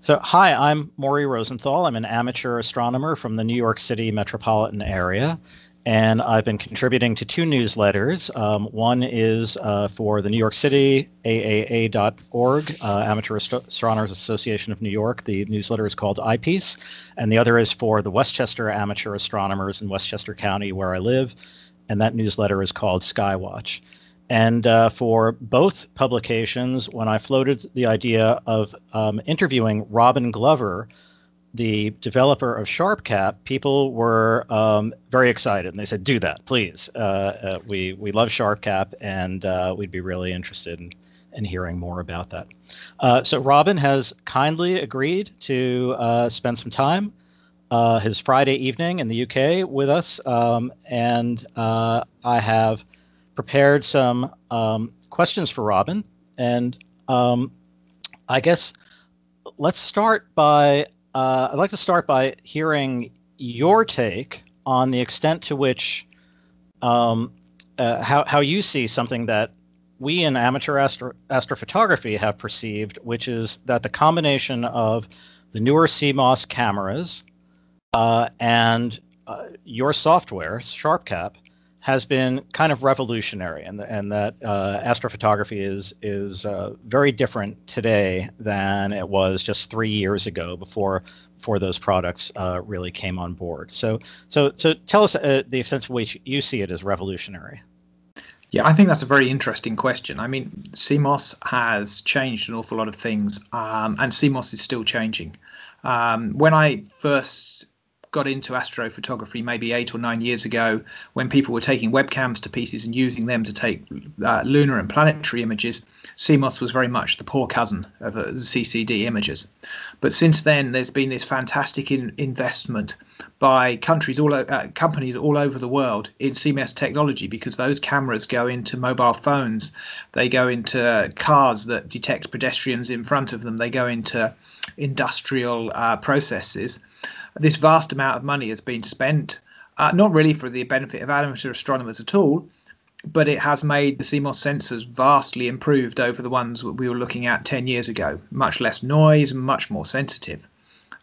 So, hi, I'm Maury Rosenthal. I'm an amateur astronomer from the New York City metropolitan area, and I've been contributing to two newsletters. One is for the New York City AAA.org, Amateur Astronomers Association of New York. The newsletter is called Eyepiece, and the other is for the Westchester Amateur Astronomers in Westchester County, where I live, and that newsletter is called Skywatch. And for both publications, when I floated the idea of interviewing Robin Glover, the developer of SharpCap, people were very excited, and they said, "Do that, please. We love SharpCap, and we'd be really interested in hearing more about that." So Robin has kindly agreed to spend some time his Friday evening in the UK with us, and I have prepared some questions for Robin, and I guess let's start by I'd like to start by hearing your take on the extent to which how you see something that we in amateur astrophotography have perceived, which is that the combination of the newer CMOS cameras and your software, SharpCap, has been kind of revolutionary, and that astrophotography is very different today than it was just 3 years ago before those products really came on board. So tell us the extent to which you see it as revolutionary. Yeah, I think that's a very interesting question. I mean, CMOS has changed an awful lot of things, and CMOS is still changing. When I first got into astrophotography maybe 8 or 9 years ago, when people were taking webcams to pieces and using them to take lunar and planetary images, CMOS was very much the poor cousin of the CCD images. But since then, there's been this fantastic investment by companies all over the world in CMOS technology, because those cameras go into mobile phones, they go into cars that detect pedestrians in front of them, they go into industrial processes. This vast amount of money has been spent, not really for the benefit of amateur astronomers at all, but it has made the CMOS sensors vastly improved over the ones we were looking at 10 years ago. Much less noise, much more sensitive.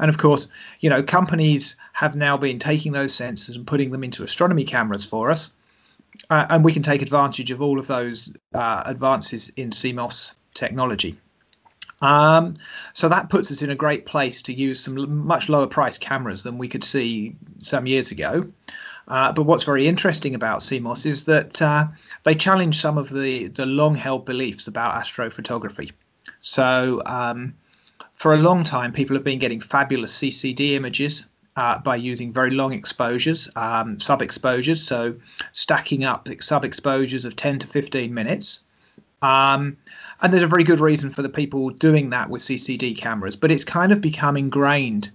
And of course, you know, companies have now been taking those sensors and putting them into astronomy cameras for us, and we can take advantage of all of those advances in CMOS technology. So that puts us in a great place to use some much lower price cameras than we could see some years ago. But what's very interesting about CMOS is that they challenge some of the long-held beliefs about astrophotography. So for a long time, people have been getting fabulous CCD images by using very long exposures, sub-exposures, so stacking up sub-exposures of 10 to 15 minutes. And there's a very good reason for the people doing that with CCD cameras, but it's kind of become ingrained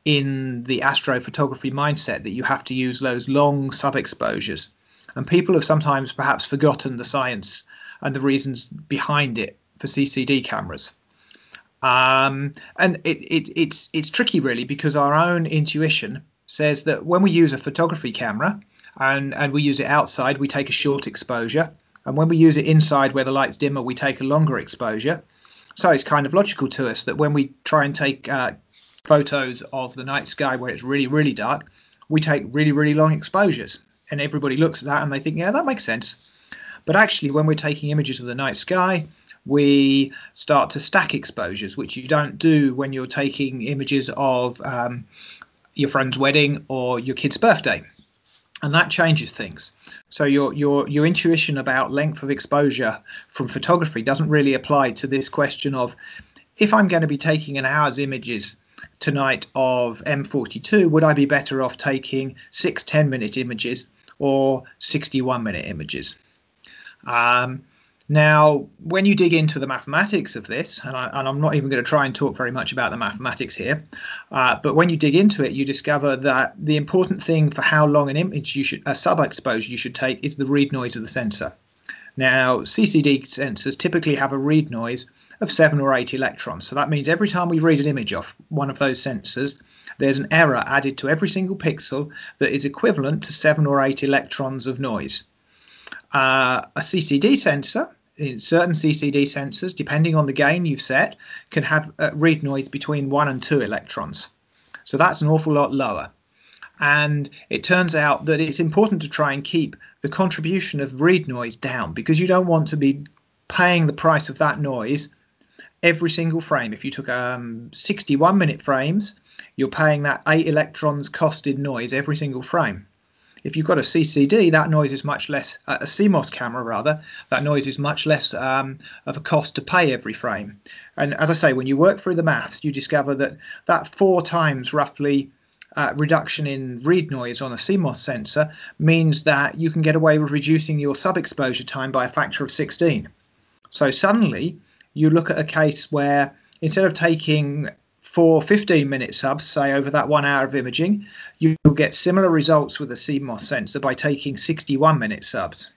in the astrophotography mindset that you have to use those long sub-exposures. And people have sometimes perhaps forgotten the science and the reasons behind it for CCD cameras. And it's tricky, really, because our own intuition says that when we use a photography camera and we use it outside, we take a short exposure. And when we use it inside where the light's dimmer, we take a longer exposure. So it's kind of logical to us that when we try and take photos of the night sky where it's really, really dark, we take really, really long exposures. And everybody looks at that and they think, yeah, that makes sense. But actually, when we're taking images of the night sky, we start to stack exposures, which you don't do when you're taking images of your friend's wedding or your kid's birthday. And that changes things. So your intuition about length of exposure from photography doesn't really apply to this question of, if I'm going to be taking an hour's images tonight of M42, would I be better off taking 6 10-minute images or 61-minute images? Now, when you dig into the mathematics of this, and I'm not even going to try and talk very much about the mathematics here, but when you dig into it, you discover that the important thing for how long an image a sub-exposure you should take is the read noise of the sensor. Now, CCD sensors typically have a read noise of 7 or 8 electrons. So that means every time we read an image off one of those sensors, there's an error added to every single pixel that is equivalent to 7 or 8 electrons of noise. A CCD sensor in certain CCD sensors, depending on the gain you've set, can have read noise between 1 and 2 electrons. So that's an awful lot lower. And it turns out that it's important to try and keep the contribution of read noise down, because you don't want to be paying the price of that noise every single frame. If you took 61-minute frames, you're paying that 8 electrons costed noise every single frame. If you've got a CCD, that noise is much less, a CMOS camera rather, that noise is much less of a cost to pay every frame. And as I say, when you work through the maths, you discover that 4 times roughly reduction in read noise on a CMOS sensor means that you can get away with reducing your sub-exposure time by a factor of 16. So suddenly you look at a case where instead of taking 4 15-minute subs, say over that 1 hour of imaging, you'll get similar results with a CMOS sensor by taking 61-minute subs.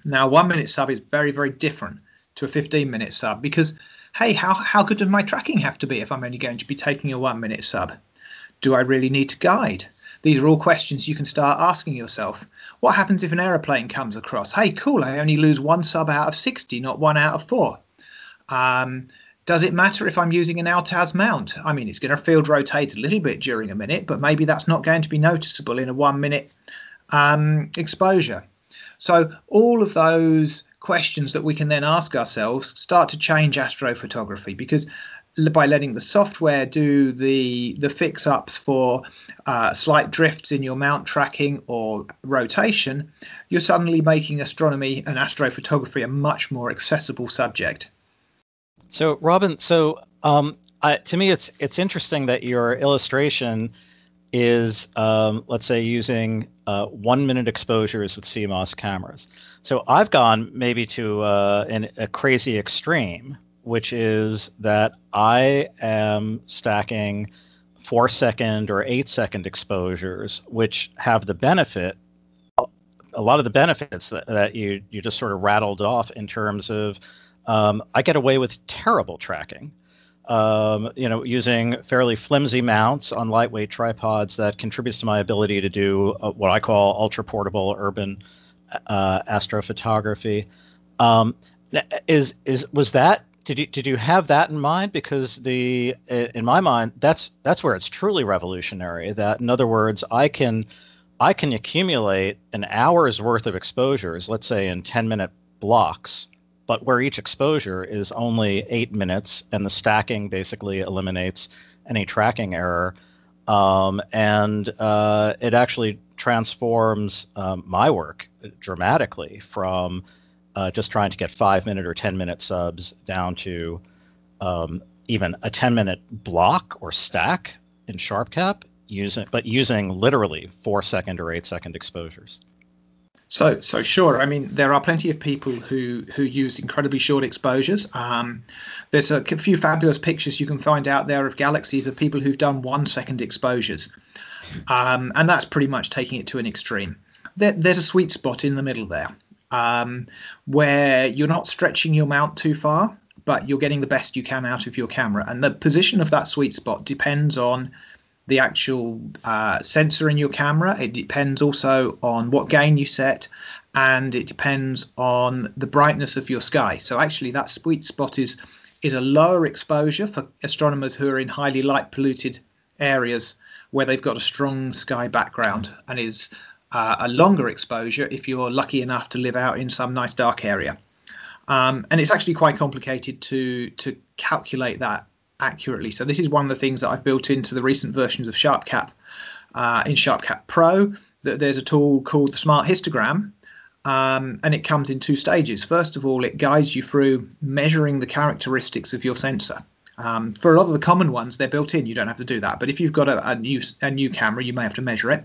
Now, 1-minute sub is very, very different to a 15-minute sub because, hey, how good does my tracking have to be if I'm only going to be taking a 1-minute sub? Do I really need to guide? These are all questions you can start asking yourself. What happens if an aeroplane comes across? Hey, cool, I only lose 1 sub out of 60, not 1 out of 4. Does it matter if I'm using an Altaz mount? I mean, it's going to field rotate a little bit during a minute, but maybe that's not going to be noticeable in a 1-minute exposure. So all of those questions that we can then ask ourselves start to change astrophotography, because by letting the software do the fix-ups for slight drifts in your mount tracking or rotation, you're suddenly making astronomy and astrophotography a much more accessible subject. So, Robin, to me, it's interesting that your illustration is, let's say, using 1-minute exposures with CMOS cameras. So I've gone maybe to a crazy extreme, which is that I am stacking 4-second or 8-second exposures, which have the benefit, a lot of the benefits that you just sort of rattled off in terms of I get away with terrible tracking, using fairly flimsy mounts on lightweight tripods that contributes to my ability to do what I call ultra portable urban astrophotography. Did you have that in mind? Because in my mind, that's where it's truly revolutionary. That, in other words, I can accumulate an hour's worth of exposures, let's say in 10-minute blocks, but where each exposure is only 8 minutes, and the stacking basically eliminates any tracking error. And it actually transforms my work dramatically from just trying to get 5-minute or 10-minute subs down to even a 10-minute block or stack in SharpCap, using literally 4-second or 8-second exposures. So sure. I mean, there are plenty of people who use incredibly short exposures. There's a few fabulous pictures you can find out there of galaxies of people who've done 1-second exposures. And that's pretty much taking it to an extreme. There's a sweet spot in the middle there, where you're not stretching your mount too far, but you're getting the best you can out of your camera. And the position of that sweet spot depends on the actual sensor in your camera. It depends also on what gain you set, and it depends on the brightness of your sky. So actually that sweet spot is a lower exposure for astronomers who are in highly light polluted areas where they've got a strong sky background, and is a longer exposure if you're lucky enough to live out in some nice dark area. And it's actually quite complicated to calculate that accurately. So this is one of the things that I've built into the recent versions of SharpCap. In SharpCap Pro, there's a tool called the Smart Histogram, and it comes in 2 stages. First of all, it guides you through measuring the characteristics of your sensor. For a lot of the common ones, they're built in. You don't have to do that. But if you've got a new camera, you may have to measure it.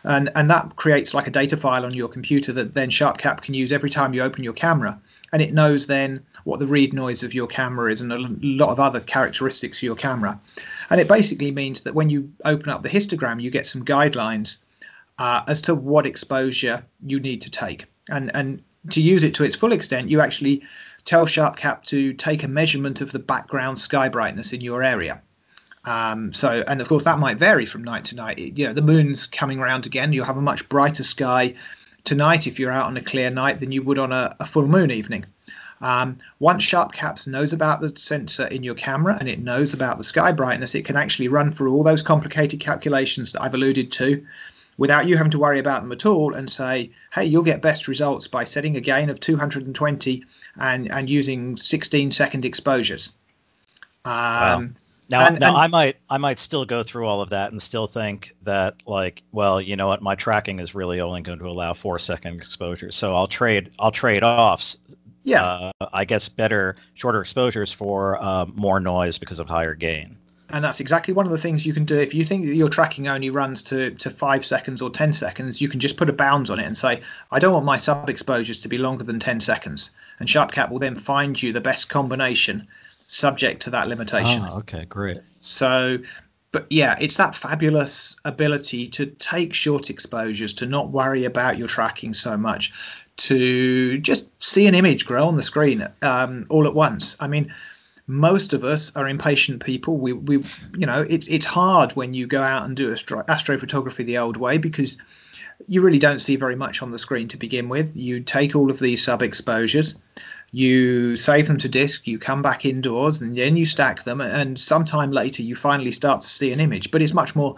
And that creates like a data file on your computer that then SharpCap can use every time you open your camera. And it knows then what the read noise of your camera is and a lot of other characteristics of your camera. And it basically means that when you open up the histogram, you get some guidelines as to what exposure you need to take. And to use it to its full extent, you actually tell SharpCap to take a measurement of the background sky brightness in your area. And of course, that might vary from night to night. The moon's coming around again. You'll have a much brighter sky tonight if you're out on a clear night than you would on a full moon evening. Once SharpCap knows about the sensor in your camera and it knows about the sky brightness, it can actually run through all those complicated calculations that I've alluded to without you having to worry about them at all, and say, hey, you'll get best results by setting a gain of 220 and using 16-second exposures. Wow. Now, I might still go through all of that and still think that, like, well, you know what, my tracking is really only going to allow 4-second exposures, so I'll trade off. Yeah, I guess shorter exposures for more noise because of higher gain. And that's exactly one of the things you can do. If you think that your tracking only runs to 5 seconds or 10 seconds, you can just put a bound on it and say, I don't want my sub exposures to be longer than 10 seconds. And SharpCap will then find you the best combination subject to that limitation. Oh, okay, great. So, but yeah, it's that fabulous ability to take short exposures, to not worry about your tracking so much, to just see an image grow on the screen all at once. I mean, most of us are impatient people. We you know, it's hard when you go out and do astrophotography the old way, because you really don't see very much on the screen to begin with. You take all of these sub exposures, you save them to disk, you come back indoors, and then you stack them, and sometime later you finally start to see an image. But it's much more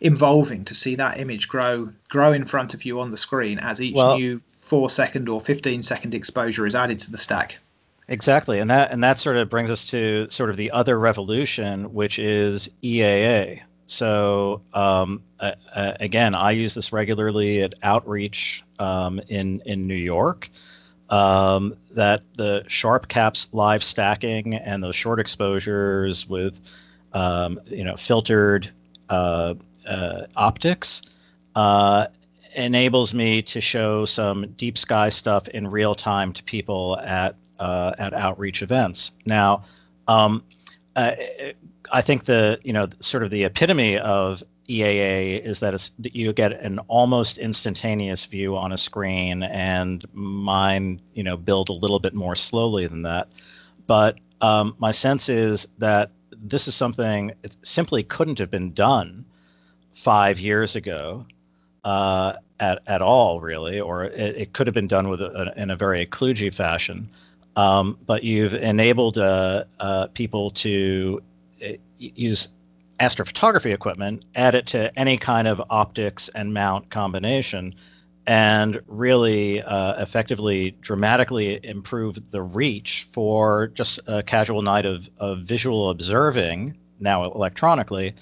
involving to see that image grow in front of you on the screen as each new 4-second or 15-second exposure is added to the stack. Exactly, and that sort of brings us to sort of the other revolution, which is EAA. So again, I use this regularly at Outreach in New York. That the SharpCap's live stacking and those short exposures with filtered optics enables me to show some deep sky stuff in real time to people at outreach events. Now, I think sort of the epitome of EAA is that you get an almost instantaneous view on a screen, and mine, build a little bit more slowly than that. But my sense is that this is something it simply couldn't have been done 5 years ago at all, really, or it could have been done in a very kludgy fashion. But you've enabled people to use astrophotography equipment, add it to any kind of optics and mount combination, and really effectively, dramatically improve the reach for just a casual night of visual observing, now electronically,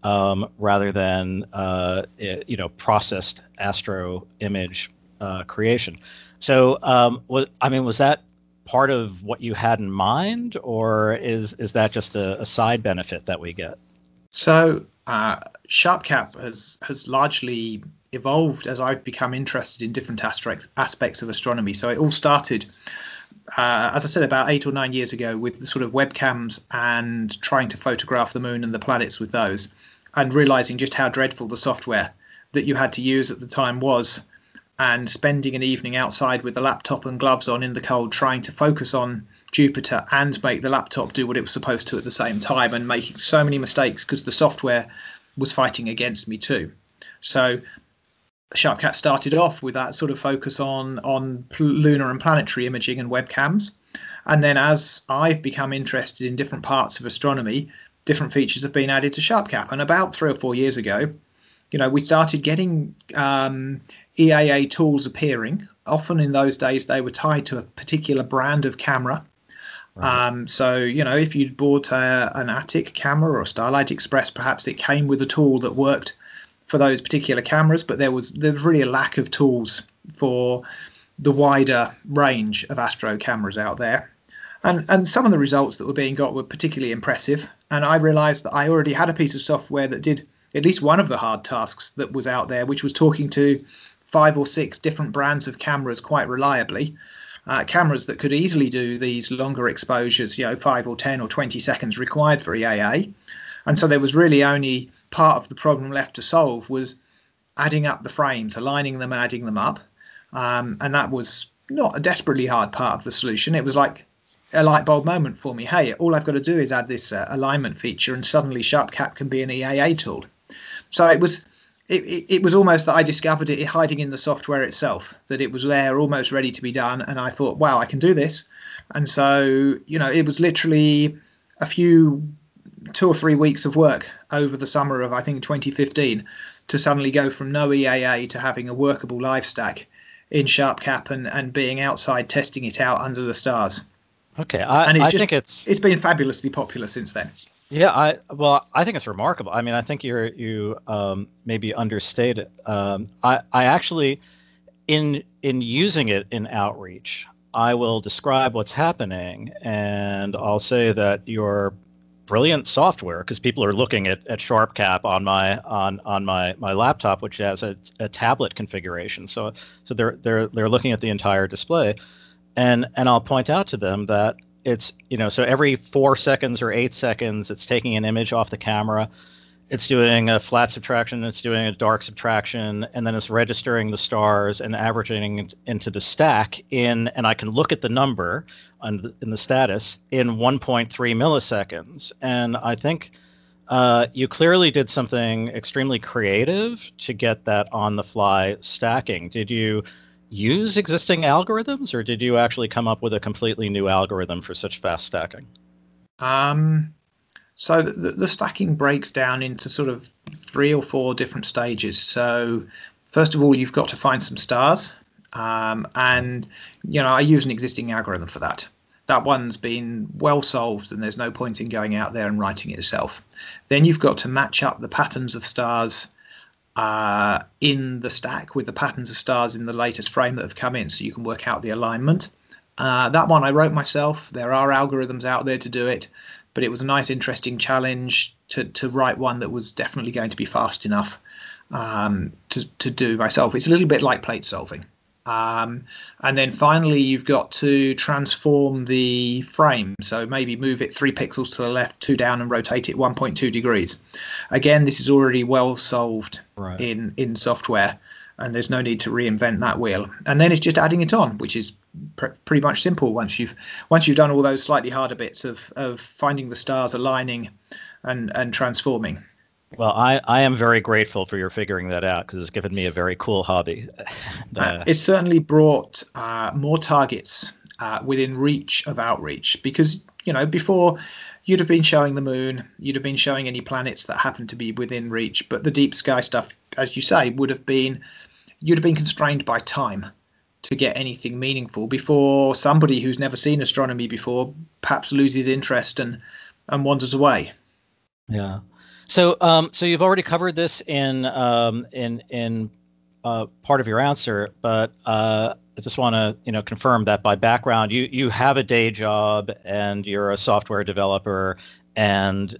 rather than processed astro image creation. So, was that part of what you had in mind, or is that just a side benefit that we get? So SharpCap has largely evolved as I've become interested in different aspects of astronomy. So it all started, as I said, about 8 or 9 years ago with the sort of webcams and trying to photograph the moon and the planets with those, and realizing just how dreadful the software that you had to use at the time was, and spending an evening outside with the laptop and gloves on in the cold trying to focus on Jupiter and make the laptop do what it was supposed to at the same time, and making so many mistakes because the software was fighting against me too. So SharpCap started off with that sort of focus on lunar and planetary imaging and webcams. And then as I've become interested in different parts of astronomy, different features have been added to SharpCap. And about 3 or 4 years ago, we started getting EAA tools appearing. Often in those days, they were tied to a particular brand of camera. Right. So, if you'd bought an Attic camera or a Starlight Express, perhaps it came with a tool that worked for those particular cameras, but there was really a lack of tools for the wider range of astro cameras out there. And some of the results that were being got were particularly impressive. And I realized that I already had a piece of software that did at least one of the hard tasks that was out there, which was talking to 5 or 6 different brands of cameras quite reliably. Cameras that could easily do these longer exposures, 5 or 10 or 20 seconds required for EAA. And so there was really only part of the problem left to solve was adding up the frames, aligning them and adding them up. And that was not a desperately hard part of the solution. It was like a light bulb moment for me. Hey, all I've got to do is add this alignment feature, and suddenly SharpCap can be an EAA tool. So it was it was almost that I discovered it hiding in the software itself, that it was there almost ready to be done. And I thought, wow, I can do this. And so, it was literally a few 2 or 3 weeks of work over the summer of, I think, 2015 to suddenly go from no EAA to having a workable live stack in SharpCap and being outside testing it out under the stars. Okay, I think it's been fabulously popular since then. Yeah, I think it's remarkable. I mean, I think you maybe understate it. I actually, in using it in outreach, I will describe what's happening, and I'll say that your brilliant software, because people are looking at SharpCap on my laptop, which has a tablet configuration. So they're looking at the entire display, and I'll point out to them that it's, so every 4 seconds or 8 seconds, it's taking an image off the camera. It's doing a flat subtraction, it's doing a dark subtraction, and then it's registering the stars and averaging it into the stack and I can look at the number in the status in 1.3 milliseconds. And I think you clearly did something extremely creative to get that on-the-fly stacking. Did you use existing algorithms, or did you actually come up with a completely new algorithm for such fast stacking? So the stacking breaks down into sort of 3 or 4 different stages. So first of all, you've got to find some stars. And, I use an existing algorithm for that. That one's been well solved, and there's no point in going out there and writing it yourself. Then you've got to match up the patterns of stars in the stack with the patterns of stars in the latest frame that have come in, so you can work out the alignment. That one I wrote myself. There are algorithms out there to do it, but it was a nice, interesting challenge to write one that was definitely going to be fast enough to do myself. It's a little bit like plate solving. And then finally, you've got to transform the frame. So maybe move it 3 pixels to the left, 2 down, and rotate it 1.2 degrees. Again, this is already well solved in software, and there's no need to reinvent that wheel. And then it's just adding it on, which is pretty much simple once you've done all those slightly harder bits of finding the stars, aligning, and transforming. Well, I am very grateful for your figuring that out, because it's given me a very cool hobby. It's certainly brought more targets within reach of outreach, because, before you'd have been showing the moon, you'd have been showing any planets that happen to be within reach, but the deep sky stuff, as you say, you'd have been constrained by time to get anything meaningful before somebody who's never seen astronomy before perhaps loses interest and wanders away. Yeah. So you've already covered this in part of your answer, but I just want to confirm that by background you have a day job and you're a software developer, and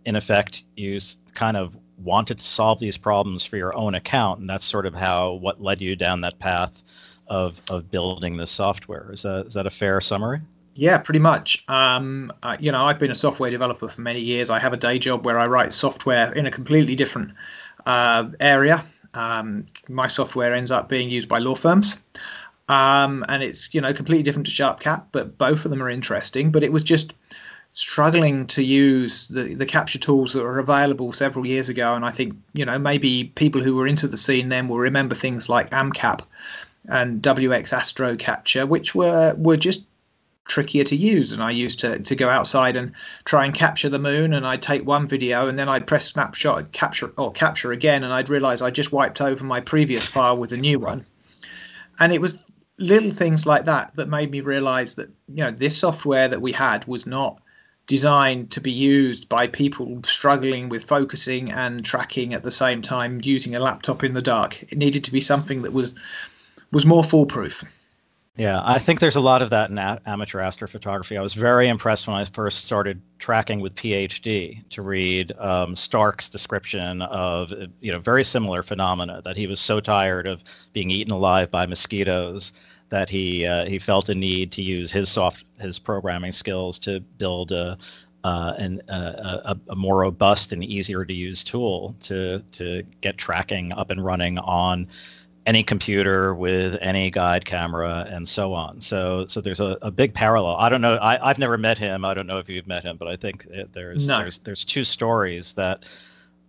in effect you kind of wanted to solve these problems for your own account, and that's sort of what led you down that path of building this software. Is that a fair summary? Yeah, pretty much. I've been a software developer for many years. I have a day job where I write software in a completely different area. My software ends up being used by law firms, and it's completely different to SharpCap, but both of them are interesting. But it was just struggling to use the capture tools that were available several years ago, and I think maybe people who were into the scene then will remember things like AMCAP and WX Astro Capture, which were just trickier to use. And I used to go outside and try and capture the moon, and I'd take one video and then I'd press snapshot capture again, and I'd realize I just wiped over my previous file with a new one. And it was little things like that made me realize that this software that we had was not designed to be used by people struggling with focusing and tracking at the same time using a laptop in the dark. It needed to be something that was more foolproof. Yeah, I think there's a lot of that in amateur astrophotography. I was very impressed when I first started tracking with PhD to read Stark's description of very similar phenomena, that he was so tired of being eaten alive by mosquitoes that he felt a need to use his programming skills to build a more robust and easier to use tool to get tracking up and running on any computer with any guide camera and so on. So there's a big parallel. I don't know. I've never met him. I don't know if you've met him, but I think there's 2 stories that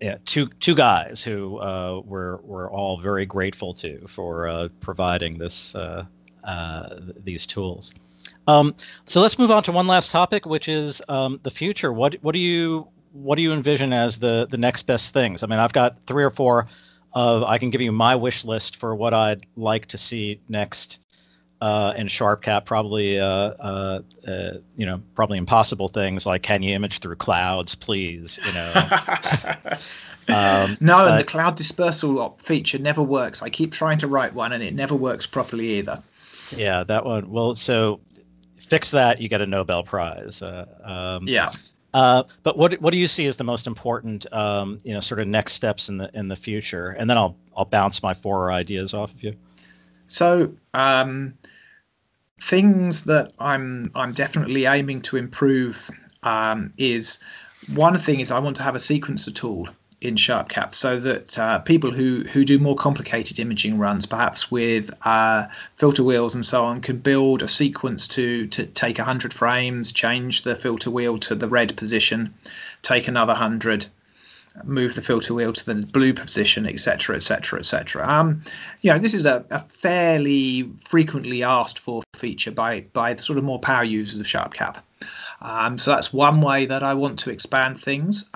yeah, two guys who we're all very grateful to for providing these tools. So let's move on to one last topic, which is the future. What do you envision as the next best things? I mean, I've got three or four I can give you my wish list for what I'd like to see next in SharpCap. Probably probably impossible things like, can you image through clouds, please? No, and the cloud dispersal feature never works. I keep trying to write one, and it never works properly either. Yeah, that one. Well, so fix that, you get a Nobel Prize. Yeah. But what do you see as the most important, sort of next steps in the future? And then I'll bounce my four ideas off of you. So things that I'm definitely aiming to improve is, one thing is I want to have a sequencer tool in SharpCap so that people who do more complicated imaging runs, perhaps with filter wheels and so on, can build a sequence to take 100 frames, change the filter wheel to the red position, take another 100, move the filter wheel to the blue position, etc., etc., etc. This is a fairly frequently asked for feature by the sort of more power users of SharpCap. So that's one way that I want to expand things.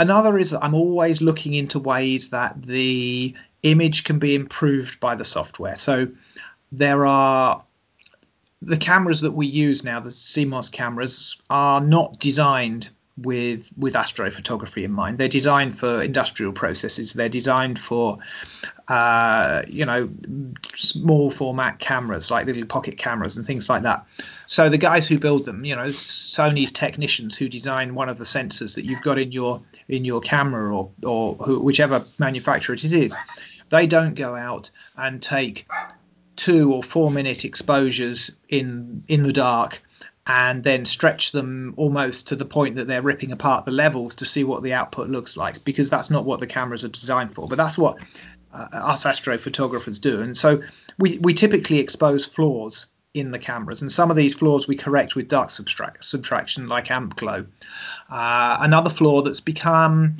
Another is that I'm always looking into ways that the image can be improved by the software. So there are the cameras that we use now, the CMOS cameras, are not designed with astrophotography in mind. They're designed for industrial processes. They're designed for small format cameras, like little pocket cameras and things like that. So the guys who build them, Sony's technicians who design one of the sensors that you've got in your camera, or whichever manufacturer it is, they don't go out and take 2 or 4 minute exposures in the dark and then stretch them almost to the point that they're ripping apart the levels to see what the output looks like, because that's not what the cameras are designed for. But that's what us astrophotographers do. And so we typically expose flaws in the cameras, and some of these flaws we correct with dark subtraction, like amp glow. Another flaw that's become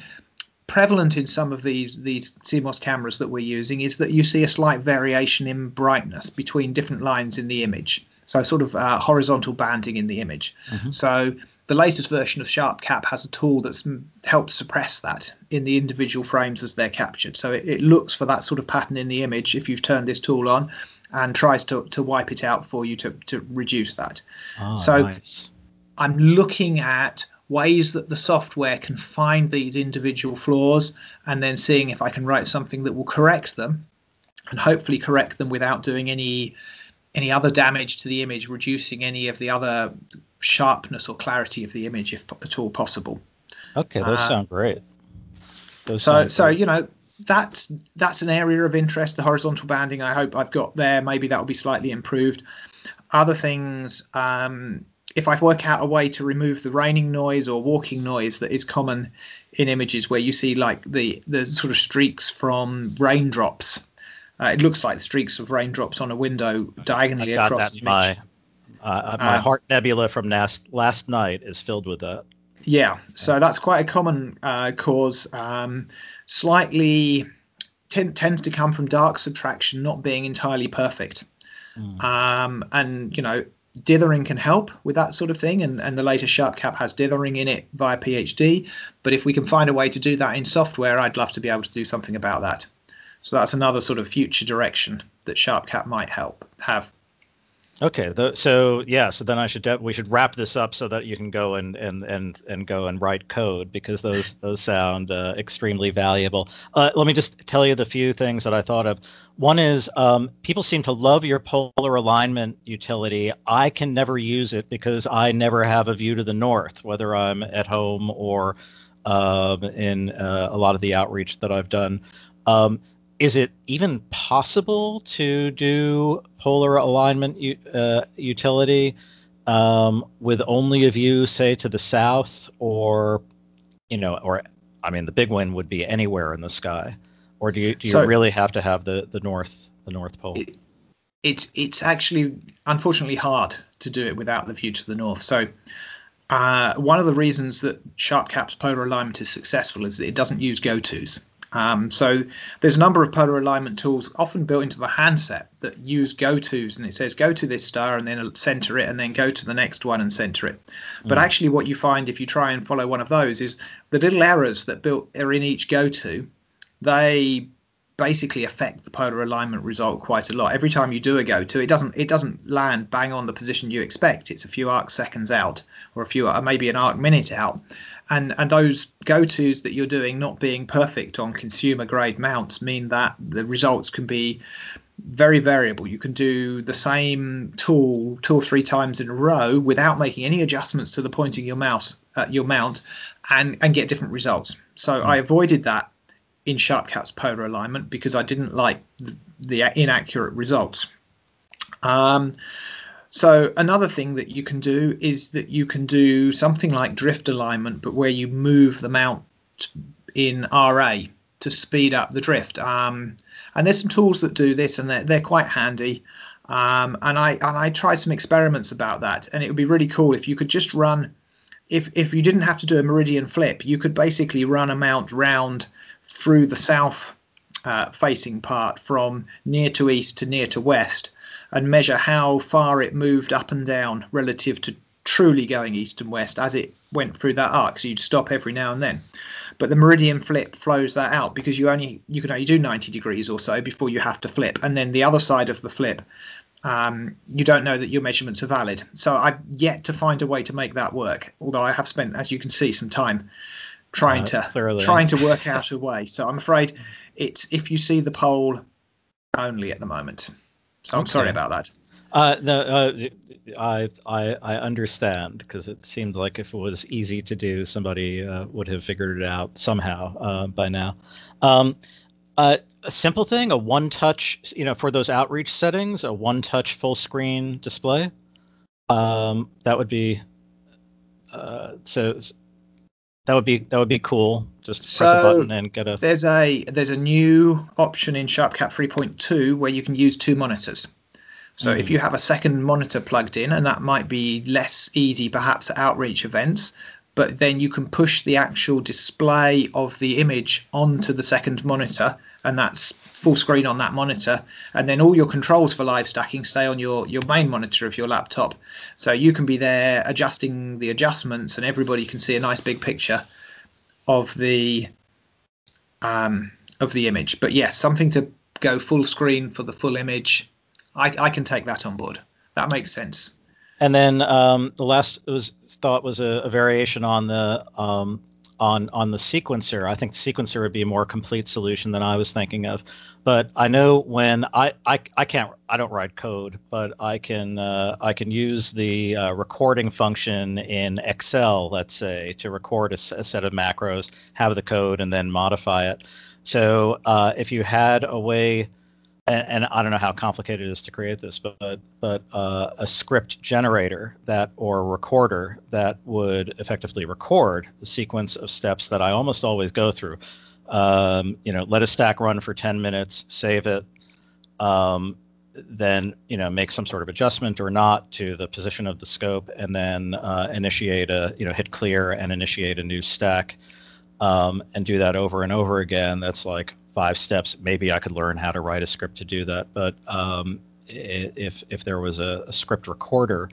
prevalent in some of these CMOS cameras that we're using is that you see a slight variation in brightness between different lines in the image. So sort of horizontal banding in the image. Mm-hmm. So the latest version of SharpCap has a tool that's helped suppress that in the individual frames as they're captured. So it looks for that sort of pattern in the image if you've turned this tool on, and tries to wipe it out for you to reduce that. Oh, so nice. I'm looking at ways that the software can find these individual flaws, and then seeing if I can write something that will correct them, and hopefully correct them without doing any other damage to the image, reducing any of the other sharpness or clarity of the image, if at all possible. Okay, those sound great. That's an area of interest. The horizontal banding, I hope I've got there. Maybe that will be slightly improved. Other things, if I work out a way to remove the raining noise or walking noise that is common in images where you see like the sort of streaks from raindrops. It looks like the streaks of raindrops on a window diagonally across the image. My heart nebula from last night is filled with that. Yeah, so that's quite a common cause. Slightly tends to come from dark subtraction not being entirely perfect. And dithering can help with that sort of thing, and the latest SharpCap has dithering in it via PhD. But if we can find a way to do that in software, I'd love to be able to do something about that. So that's another sort of future direction that SharpCap might have. Okay, so then we should wrap this up so that you can go and go and write code, because those sound extremely valuable. Let me just tell you the few things that I thought of. One is people seem to love your polar alignment utility. I can never use it because I never have a view to the north, whether I'm at home or in a lot of the outreach that I've done. Is it even possible to do polar alignment utility with only a view, say, to the south, or the big one would be anywhere in the sky, or do you really have to have the north pole? It's actually unfortunately hard to do it without the view to the north. So One of the reasons that SharpCap's polar alignment is successful is that it doesn't use go-tos. So there's a number of polar alignment tools often built into the handset that use go-tos, and it says go to this star and then center it, and then go to the next one and center it. But actually what you find if you try and follow one of those is the little errors that are in each go-to, they basically affect the polar alignment result quite a lot. Every time you do a go-to, it doesn't land bang on the position you expect. It's a few arc seconds out, or maybe an arc minute out. And those go-tos that you're doing not being perfect on consumer grade mounts mean that the results can be very variable. You can do the same tool 2 or 3 times in a row without making any adjustments to the pointing your mount and get different results. So I avoided that in SharpCap's polar alignment because I didn't like the inaccurate results. So another thing that you can do is that you can do something like drift alignment, but where you move the mount in RA to speed up the drift. And there's some tools that do this, and they're quite handy. And I tried some experiments about that, and it would be really cool if you could just run, if you didn't have to do a meridian flip, you could basically run a mount round through the south facing part from near to east to near to west, and measure how far it moved up and down relative to truly going east and west as it went through that arc. So you'd stop every now and then. But the meridian flip flows that out because you can only do 90 degrees or so before you have to flip. And then the other side of the flip, you don't know that your measurements are valid. So I've yet to find a way to make that work, although I have spent, as you can see, some time trying to work out a way. So I'm afraid it's if you see the pole only at the moment. So I'm sorry about that. I understand, because it seems like if it was easy to do, somebody would have figured it out somehow by now. A simple thing, a one-touch, for those outreach settings, a one-touch full screen display. That would be That would be cool. Just press a button and get a. There's a new option in SharpCap 3.2 where you can use 2 monitors. So if you have a second monitor plugged in, and that might be less easy perhaps at outreach events, but then you can push the actual display of the image onto the second monitor, and that's full screen on that monitor, and then all your controls for live stacking stay on your main monitor of your laptop. So you can be there adjusting the adjustments, and everybody can see a nice big picture of the image. But yes, something to go full screen for the full image. I can take that on board. That makes sense. And then the last thought was a variation on the sequencer. I think the sequencer would be a more complete solution than I was thinking of. But I know when I don't write code, but I can use the recording function in Excel, let's say, to record a set of macros, have the code, and then modify it. So if you had a way. And I don't know how complicated it is to create this, but a script generator or recorder that would effectively record the sequence of steps that I almost always go through. Let a stack run for 10 minutes, save it, then make some sort of adjustment or not to the position of the scope, and then initiate hit clear and initiate a new stack, and do that over and over again. That's like 5 steps. Maybe I could learn how to write a script to do that. But if there was a script recorder,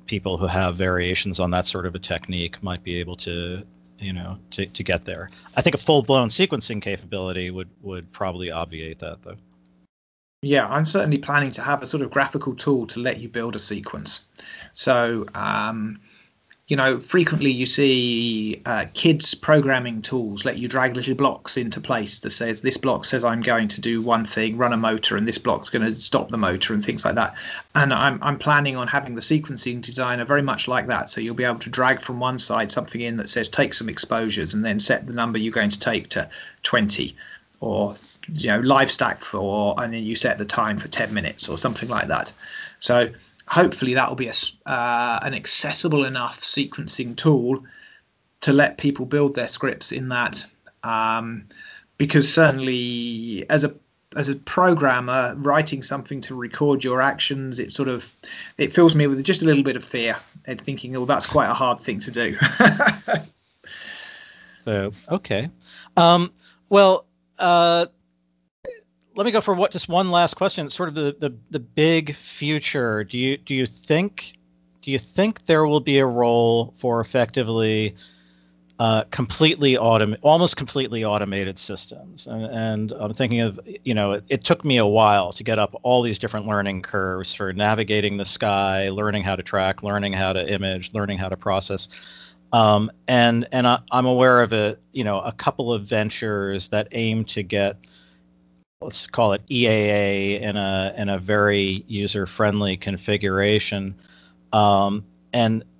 people who have variations on that sort of a technique might be able to get there. I think a full-blown sequencing capability would probably obviate that, though. Yeah, I'm certainly planning to have a sort of graphical tool to let you build a sequence. So frequently you see kids programming tools let you drag little blocks into place that says this block says I'm going to do one thing, run a motor, and this block's going to stop the motor, and things like that. And I'm planning on having the sequencing designer very much like that. So you'll be able to drag from one side something in that says take some exposures, and then set the number you're going to take to 20, or live stack and then you set the time for 10 minutes or something like that. So hopefully that will be an accessible enough sequencing tool to let people build their scripts in that, because certainly as a a programmer writing something to record your actions, it fills me with just a little bit of fear and thinking, oh, that's quite a hard thing to do. So, okay. Well, let me go for just one last question. Sort of the big future. Do you think there will be a role for effectively almost completely automated systems? And I'm thinking of, it took me a while to get up all these different learning curves for navigating the sky, learning how to track, learning how to image, learning how to process. And I'm aware of a couple of ventures that aim to get, let's call it EAA in a very user-friendly configuration. And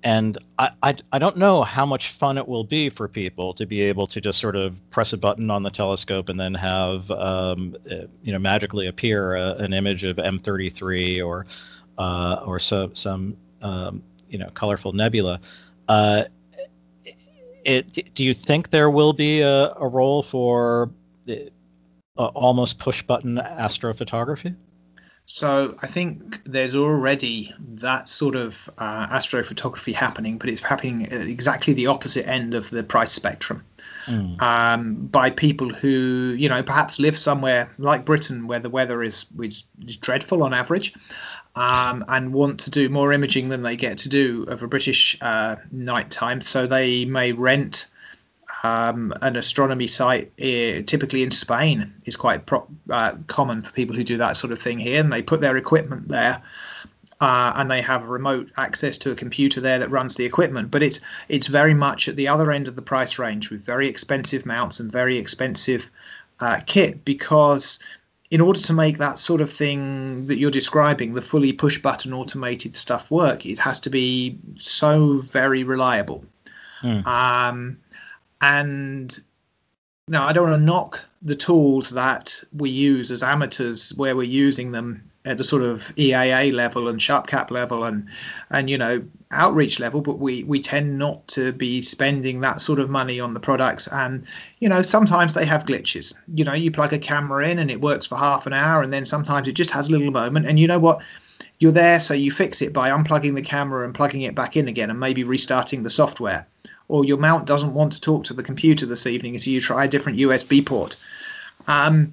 I don't know how much fun it will be for people to be able to just sort of press a button on the telescope and then have magically appear an image of M33 or some colorful nebula. Do you think there will be a role for almost push-button astrophotography? So I think there's already that sort of astrophotography happening, but it's happening at exactly the opposite end of the price spectrum. By people who, perhaps live somewhere like Britain where the weather is dreadful on average, and want to do more imaging than they get to do of a British nighttime. So they may rent an astronomy site, typically in Spain, is quite common for people who do that sort of thing here, and they put their equipment there, and they have remote access to a computer there that runs the equipment. But it's very much at the other end of the price range, with very expensive mounts and very expensive kit, because in order to make that sort of thing that you're describing, the fully push button automated stuff work, it has to be so very reliable. And now, I don't want to knock the tools that we use as amateurs, where we're using them at the sort of EAA level and SharpCap level and outreach level, but we tend not to be spending that sort of money on the products. And sometimes they have glitches. You plug a camera in and it works for half an hour, and then sometimes it just has a little moment, and you know what? You're there, so you fix it by unplugging the camera and plugging it back in again, and maybe restarting the software. Or your mount doesn't want to talk to the computer this evening, so you try a different USB port. And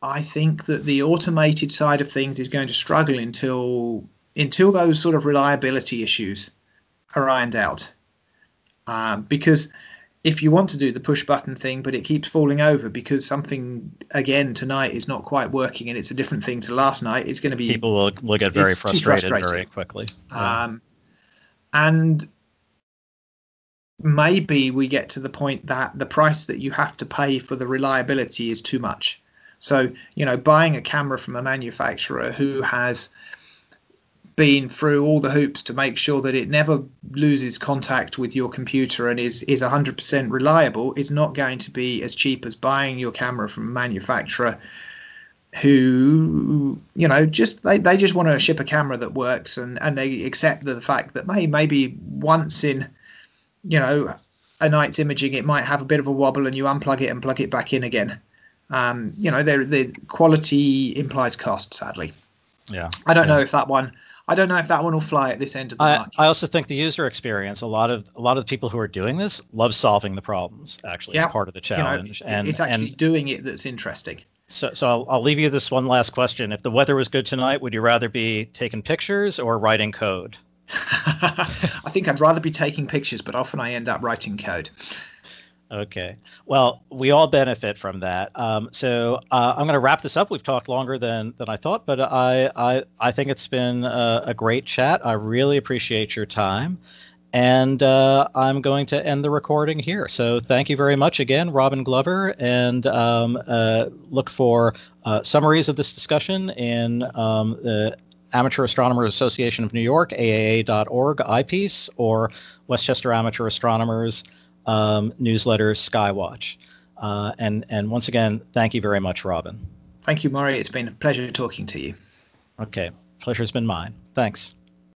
I think that the automated side of things is going to struggle until those sort of reliability issues are ironed out. Because if you want to do the push button thing, but it keeps falling over because something again tonight is not quite working and it's a different thing to last night, it's going to be, people will get very frustrated very quickly. And maybe we get to the point that the price that you have to pay for the reliability is too much. So, buying a camera from a manufacturer who has been through all the hoops to make sure that it never loses contact with your computer and is 100% reliable is not going to be as cheap as buying your camera from a manufacturer who, they just want to ship a camera that works, and they accept the fact that maybe once in a night's imaging, it might have a bit of a wobble, and you unplug it and plug it back in again. The quality implies cost, sadly. Yeah. I don't know if that one will fly at this end of the market. I also think the user experience, a lot of the people who are doing this love solving the problems. Actually, it's part of the challenge, and it's actually doing it that's interesting. So I'll leave you this one last question. If the weather was good tonight, would you rather be taking pictures or writing code? I think I'd rather be taking pictures, but often I end up writing code. Okay. Well, we all benefit from that. So I'm going to wrap this up. We've talked longer than I thought, but I think it's been a great chat. I really appreciate your time. And I'm going to end the recording here. So thank you very much again, Robin Glover, and look for summaries of this discussion in the Amateur Astronomers Association of New York, AAA.org eyepiece, or Westchester Amateur Astronomers newsletter, Skywatch. And once again, thank you very much, Robin. Thank you, Maury. It's been a pleasure talking to you. Okay. Pleasure's been mine. Thanks.